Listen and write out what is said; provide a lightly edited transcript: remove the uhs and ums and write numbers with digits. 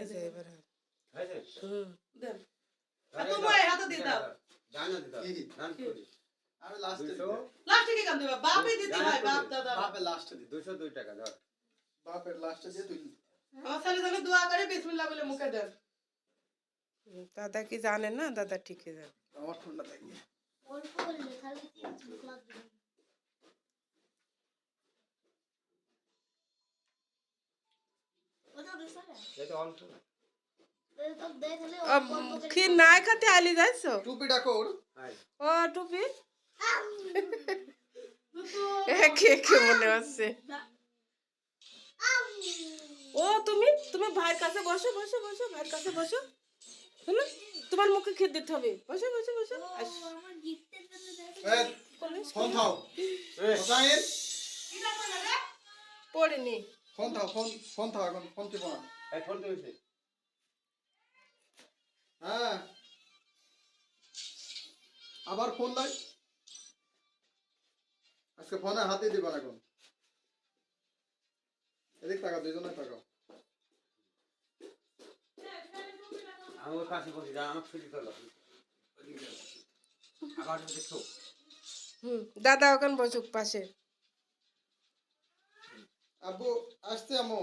হয়েছে এবার হয়েছে দেন আরে তোমার হাতে দিয়ে দাও জানা দিতে দান করি আমি লাস্টে 200 লাস্টে কি কাম দেবা বাপে দিতে হয় বাপ দাদা বাপের লাস্টে দিই 202 টাকা ধর বাপের লাস্টে দিয়ে তুই আমার ছেলে যেন দোয়া করে বিসমিল্লাহ বলে মুখে দেন দাদা কি জানেন না দাদা ঠিকই জানে আমার ঠান্ডা লাগে অল্প করলে তাহলে কি ভুক লাগবে ওটা রেসারে এটা অল্প তো দেখলে কি নাই খাতে আলি যাইছো টুপিটা কর হাই ও টুপি কে কে মনে হচ্ছে ও তুমি তুমি ভাইয়ের কাছে বসো বসো বসো ভাইয়ের কাছে বসো শোনো তোমার মুখে খেতে দিতে হবে বসো বসো বসো আমার গিফটের জন্য এই ফোন থাও হোসাইন পড়েনি ফোন থাও ফোন থাও এখন ফোন টিপো না এই ফোন তো হইছে হ্যাঁ আবার ফোন লাই আজকে ফোনে হাতে দিবা না এখন এদিক টাকা দুইজনে টাকা আমার কাছে বসে যা আমার ছুটি করলো আবার দেখো দাদা ওখানে বসুক পাশে আব্বু আসতে আমো